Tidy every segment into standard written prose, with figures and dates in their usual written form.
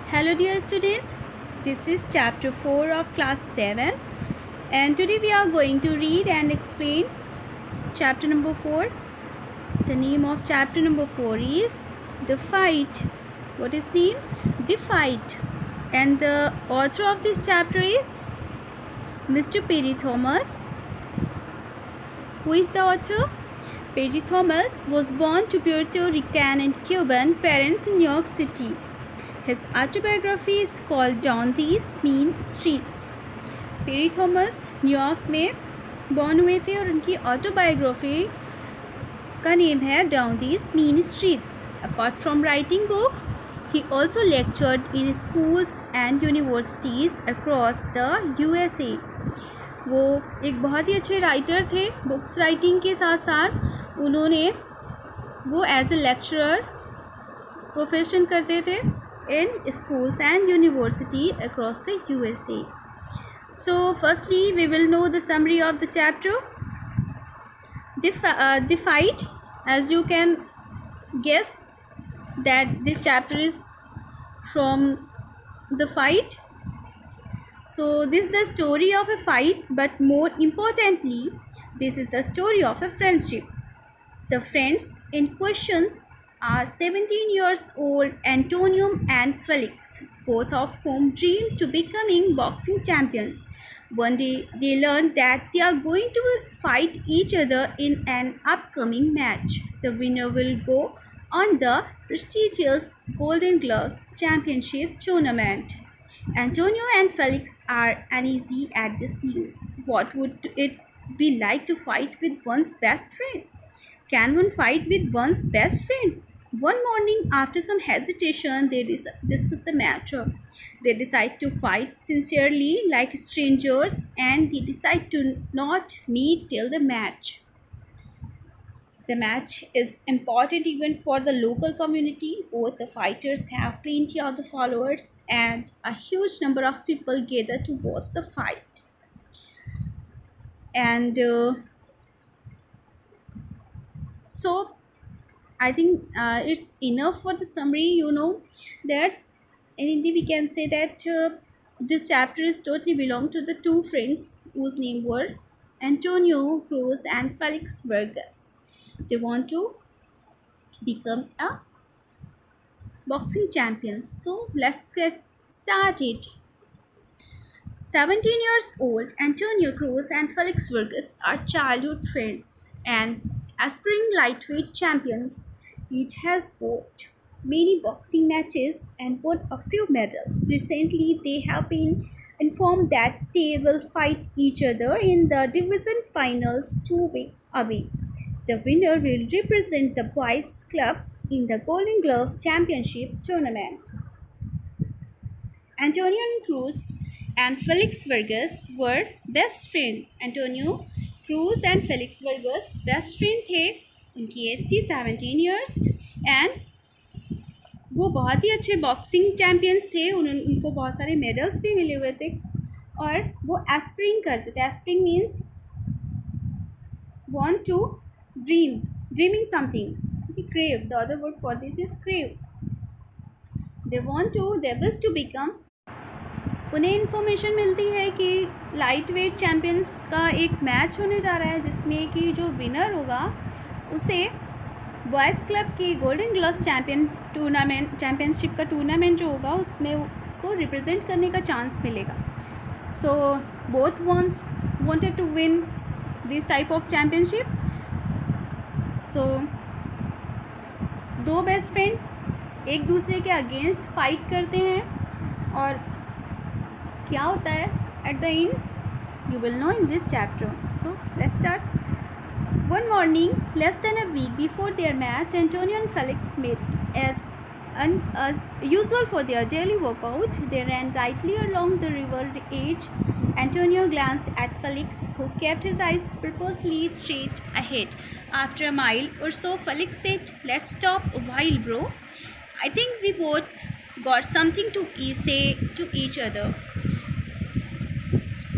Hello dear students, this is chapter 4 of class 7 and today we are going to read and explain chapter number 4. The name of chapter number 4 is The Fight. What is name? The Fight. And the author of this chapter is Mr. Perry Thomas. Who is the author? Perry Thomas was born to Puerto Rican and Cuban parents in New York City. His autobiography is called Down These Mean Streets. Piri Thomas New York में born हुए थे और उनकी autobiography का name है down these mean streets. Apart from writing books he also lectured in schools and universities across the USA. वो एक बहुत ही अच्छे राइटर थे. बुक्स राइटिंग के साथ साथ उन्होंने वो एज ए लेक्चरर प्रोफेशन करते थे in schools and university across the USA. So firstly we will know the summary of the chapter. The Fight, as you can guess that this chapter is from The Fight. So this is the story of a fight, but more importantly this is the story of a friendship. The friends in questions are 17 years old Antonio and Felix, both of whom dream to becoming boxing champions. One day they learn that they are going to fight each other in an upcoming match. The winner will go on the prestigious Golden Gloves Championship tournament. Antonio and Felix are uneasy at this news. What would it be like to fight with one's best friend? Can one fight with one's best friend? One morning, after some hesitation, they discuss the matter. They decide to fight sincerely like strangers and they decide to not meet till the match. The match is important event for the local community. Both the fighters have plenty of the followers and a huge number of people gather to watch the fight. And so I think it's enough for the summary. You know that in Hindi we can say that this chapter is totally belong to the two friends whose name were Antonio Cruz and Felix Vargas. They want to become a boxing champions. So let's get started. 17 years old Antonio Cruz and Felix Vargas are childhood friends and aspiring lightweight champions. Each has fought many boxing matches and won a few medals. Recently, they have been informed that they will fight each other in the division finals 2 weeks away. The winner will represent the boys' club in the Golden Gloves Championship tournament. Antonio Cruz and Felix Vargas were best friends. Antonio Cruz and Felix Vargas best friend थे. उनकी as थी 17 years and वो बहुत ही अच्छे boxing champions थे. उनको बहुत सारे मेडल्स भी मिले हुए थे और वो एस्पिरिंग करते थे. Aspiring means want to dreaming something. Crave, the other word for this is crave. They wish to become. उन्हें इन्फॉर्मेशन मिलती है कि लाइट वेट चैम्पियंस का एक मैच होने जा रहा है जिसमें कि जो विनर होगा उसे बॉयज़ क्लब की गोल्डन ग्लव्स चैम्पियनशिप का टूर्नामेंट जो होगा उसमें उसको रिप्रेजेंट करने का चांस मिलेगा. So both wanted to win this type of championship. So दो बेस्ट फ्रेंड एक दूसरे के अगेंस्ट फाइट करते हैं और क्या होता है at the end you will know in this chapter. So let's start. One morning, less than a week before their match, Antonio and Felix met as usual for their daily workout. They ran lightly along the river edge. Antonio glanced at Felix, who kept his eyes purposely straight ahead. After a mile or so, Felix said, "Let's stop a while, bro. I think we both got something to say to each other."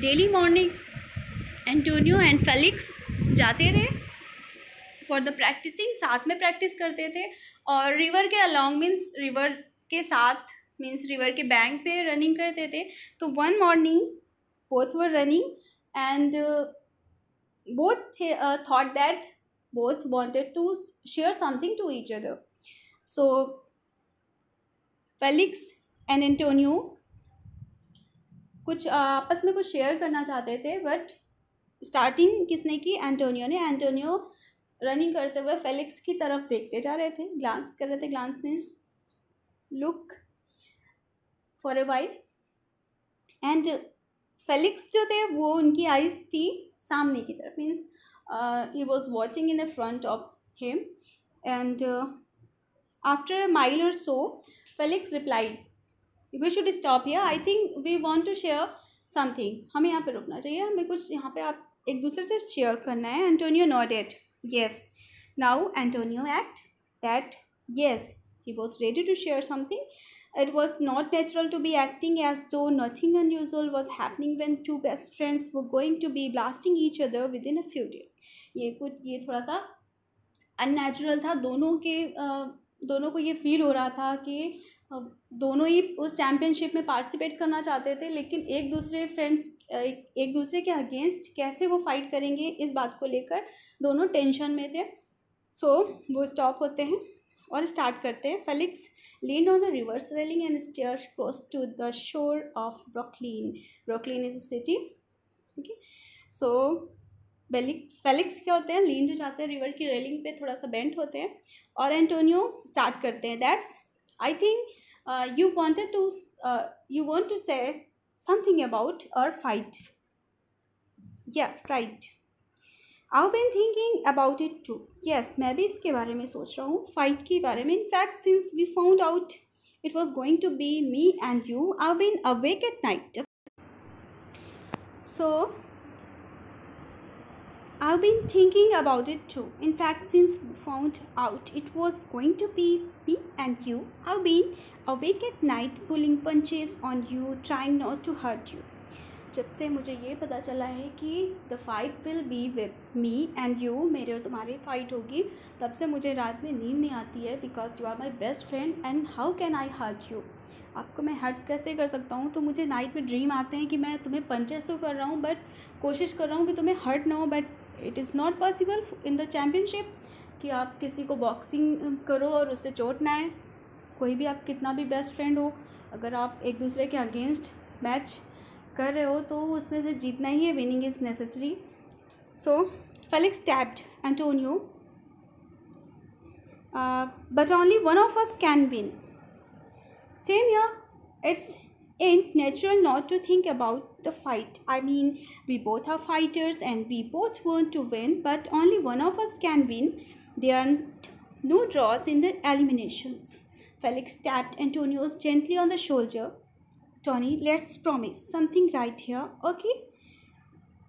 Daily morning Antonio and Felix जाते थे for the practising. साथ में practice करते थे और river के along means river के साथ मीन्स रिवर के बैंक पे रनिंग करते थे. तो one morning both were running and both thought that both wanted to share something to each other. So Felix and Antonio कुछ आपस में कुछ शेयर करना चाहते थे, बट स्टार्टिंग किसने की? एंटोनियो ने. एंटोनियो रनिंग करते हुए फेलिक्स की तरफ देखते जा रहे थे, ग्लांस कर रहे थे. Glance means look for a while. And Felix जो थे वो उनकी आइज थी सामने की तरफ, means he was watching in the front of him. And after a mile or so, Felix replied, we should stop here. I think we want to share something. हमें यहाँ पे रुकना चाहिए, हमें कुछ यहाँ पे आप एक दूसरे से शेयर करना है. Antonio nodded. Yes. Now Antonio act that yes, he was ready to share something. It was not natural to be acting as though nothing unusual was happening when two best friends were going to be blasting each other within a few days. ये थोड़ा सा unnatural था. दोनों को ये feel हो रहा था कि दोनों ही उस चैम्पियनशिप में पार्टिसिपेट करना चाहते थे, लेकिन एक दूसरे के अगेंस्ट कैसे वो फाइट करेंगे इस बात को लेकर दोनों टेंशन में थे. सो वो स्टॉप होते हैं और स्टार्ट करते हैं. Felix leaned on the reverse railing and stared close to the shore of Brooklyn. Brooklyn is a city. Okay. So Felix क्या होते हैं? लीन हो जाते हैं रिवर की रेलिंग पे, थोड़ा सा बेंट होते हैं. और एंटोनियो स्टार्ट करते हैं. That's I think you want to say something about our fight. Yeah right. I've been thinking about it too. Yes, मैं भी इसके बारे में सोच रहा हूँ, फाइट के बारे में. In fact, since we found out it was going to be me and you, I've been awake at night. So, I've been thinking about it too. In fact, since we found out it was going to be me and you, I've been awake at night pulling punches on you, trying not to hurt you. जब से मुझे ये पता चला है कि the fight will be with me and you, मेरे और तुम्हारी फाइट होगी, तब से मुझे रात में नींद नहीं आती है. Because you are my best friend and how can I hurt you. आपको मैं हर्ट कैसे कर सकता हूँ? तो मुझे नाइट में ड्रीम आते हैं कि मैं तुम्हें पंचेस तो कर रहा हूँ, बट कोशिश कर रहा हूँ कि तुम्हें हर्ट ना हो. But it is not possible in the championship कि आप किसी को बॉक्सिंग करो और उससे चोट ना आए. कोई भी, आप कितना भी बेस्ट फ्रेंड हो, अगर आप एक दूसरे के अगेंस्ट मैच कर रहे हो तो उसमें से जीतना ही है. Winning is necessary. So Felix tapped Antonio, but only one of us can win. Same here. It's ain't natural not to think about the fight. I mean, we both are fighters and we both want to win, but only one of us can win. There aren't no draws in the eliminations. Felix tapped Antonio gently on the shoulder. Tony, let's promise something right here, okay?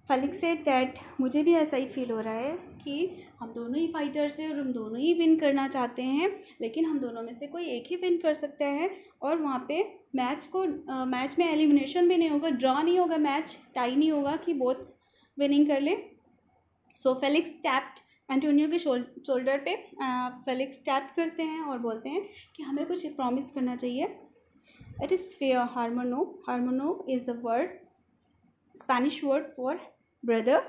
Felix said that मुझे भी ऐसा ही feel हो रहा है कि हम दोनों ही fighters हैं और हम दोनों ही विन करना चाहते हैं, लेकिन हम दोनों में से कोई एक ही विन कर सकता है. और वहाँ पे मैच में एलिमिनेशन भी नहीं होगा, ड्रॉ नहीं होगा, मैच टाई नहीं होगा कि बोथ विनिंग कर ले. सो फेलिक्स टैप्ड एंटोनियो के शोल्डर पे. फेलिक्स टैप करते हैं और बोलते हैं कि हमें कुछ प्रॉमिस करना चाहिए. It is fair hermano. Hermano is a word, Spanish word for brother.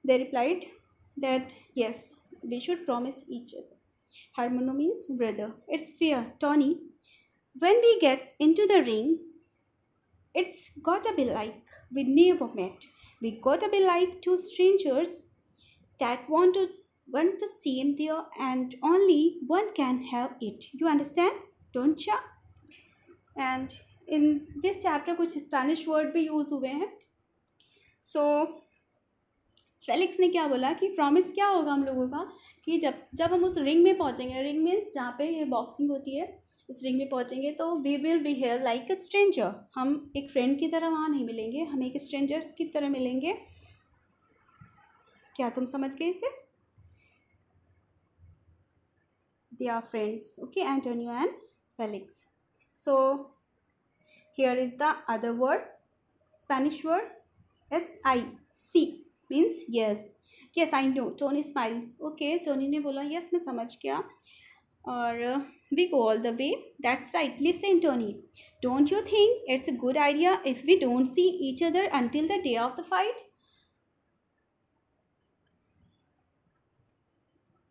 They replied that yes, we should promise each other. Harmono means brother. It's fair, Tony. When we get into the ring, it's gotta be like we never met. We gotta be like two strangers that want the same there and only one can have it. You understand, don't ya? And in this chapter कुछ Spanish word भी use हुए हैं. सो Felix ने क्या बोला कि promise क्या होगा हम लोगों का कि जब हम उस रिंग में पहुंचेंगे, रिंग मीन्स जहाँ पे ये बॉक्सिंग होती है, उस रिंग में पहुंचेंगे तो we will behave like a stranger. हम एक फ्रेंड की तरह वहाँ नहीं मिलेंगे, हम एक स्ट्रेंजर्स की तरह मिलेंगे. क्या तुम समझ गए इसे? They are friends. Okay, Antonio and Felix. So here is the other word, Spanish word SIC means yes. Yes, I know. Tony smiled. Okay, Tony ने बोला yes, मैं समझ गया. और we go all the way. That's right. Listen, Tony. Don't you think it's a good idea if we don't see each other until the day of the fight?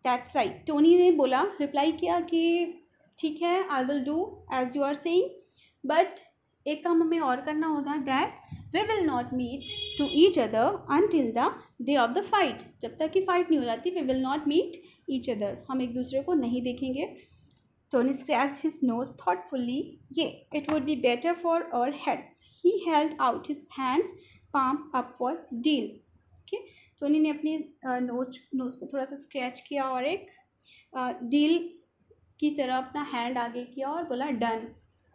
That's right. Tony ने बोला, reply किया कि ठीक है, I will do as you are saying, but एक काम हमें और करना होगा, that we will not meet to each other until the day of the fight. जब तक कि फाइट नहीं हो जाती, we will not meet each other. हम एक दूसरे को नहीं देखेंगे. Tony scratched his nose thoughtfully. Yeah, it would be better for our heads. He held out his hands, palm up for deal. Okay, Tony ने अपनी नोज को थोड़ा सा स्क्रैच किया और एक डील की तरह अपना हैंड आगे किया और बोला done,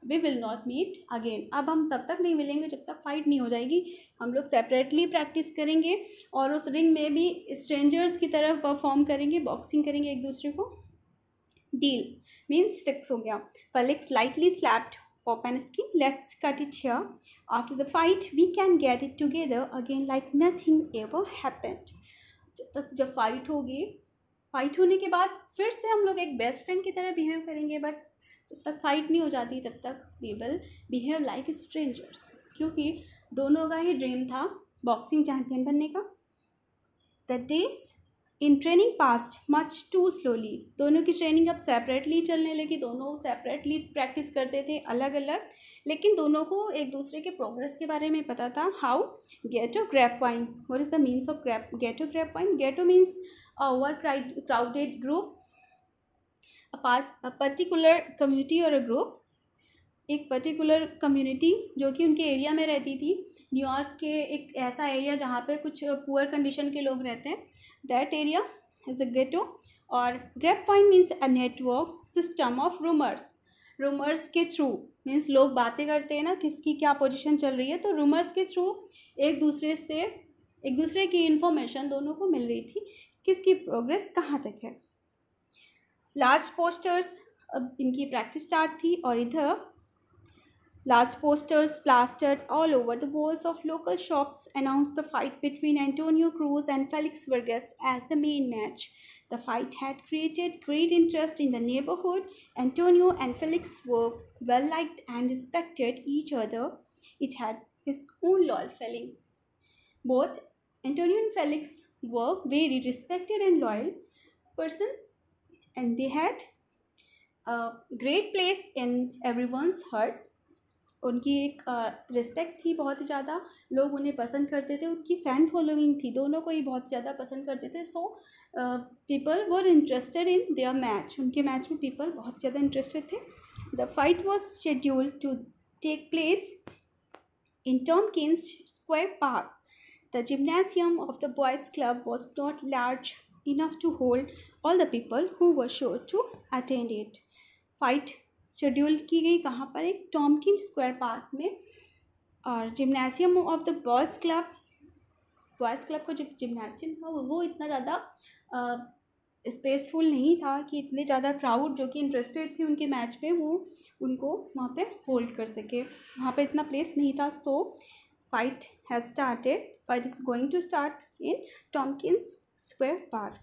we will not meet again. अब हम तब तक नहीं मिलेंगे जब तक फाइट नहीं हो जाएगी. हम लोग सेपरेटली प्रैक्टिस करेंगे और उस रिंग में भी स्ट्रेंजर्स की तरह परफॉर्म करेंगे, बॉक्सिंग करेंगे एक दूसरे को. डील मीन्स फिक्स हो गया. Felix lightly slapped Popansky. Let's cut it here. After the fight, we can get it together again like nothing ever happened. जब फाइट होगी, फाइट होने के बाद फिर से हम लोग एक बेस्ट फ्रेंड की तरह बिहेव करेंगे. बट जब तक फाइट नहीं हो जाती तब तक we will behave like strangers, क्योंकि दोनों का ही ड्रीम था बॉक्सिंग चैम्पियन बनने का. The days in training passed much too slowly. दोनों की ट्रेनिंग अब सेपरेटली चलने लगी. दोनों सेपरेटली प्रैक्टिस करते थे अलग अलग, लेकिन दोनों को एक दूसरे के प्रोग्रेस के बारे में पता था. How ghetto grapevine. What is the means of ghetto grapevine? Ghetto means a over crowded group, a particular community और अ ग्रुप. एक पर्टिकुलर कम्युनिटी जो कि उनके एरिया में रहती थी. न्यूयॉर्क के एक ऐसा एरिया जहाँ पे कुछ पुअर कंडीशन के लोग रहते हैं, that area is a ghetto. और grapevine means a network system of rumours. Rumours के थ्रू मीन्स लोग बातें करते हैं ना, किसकी क्या पोजीशन चल रही है, तो रूमर्स के थ्रू एक दूसरे की इन्फॉर्मेशन दोनों को मिल रही थी, किसकी प्रोग्रेस कहाँ तक है. लार्ज पोस्टर्स, अब इनकी प्रैक्टिस स्टार्ट थी और इधर large posters plastered all over the walls of local shops announced the fight between Antonio Cruz and Felix Vargas as the main match. The fight had created great interest in the neighborhood. Antonio and Felix were well liked and respected each other. Each had his own loyal following. Both Antonio and Felix were very respected and loyal persons, and they had a great place in everyone's heart. उनकी एक respect थी बहुत ही ज़्यादा, लोग उन्हें पसंद करते थे, उनकी फ़ैन फॉलोइंग थी, दोनों को ही बहुत ज़्यादा पसंद करते थे. So people were interested in their match. उनके मैच में पीपल बहुत ज़्यादा इंटरेस्टेड थे. The fight was scheduled to take place in Tompkins Square Park. The gymnasium of the boys club was not large enough to hold all the people who were sure to attend it. Fight schedule की गई कहाँ पर? एक टॉम्किन square park में. और gymnasium of the boys club का जो gymnasium था वो इतना ज़्यादा स्पेसफुल नहीं था कि इतने ज़्यादा क्राउड जो कि इंटरेस्टेड थे उनके मैच में वो उनको वहाँ पे होल्ड कर सके. वहाँ पे इतना प्लेस नहीं था. So fight has started. Fight is going to start in Tompkins Square park.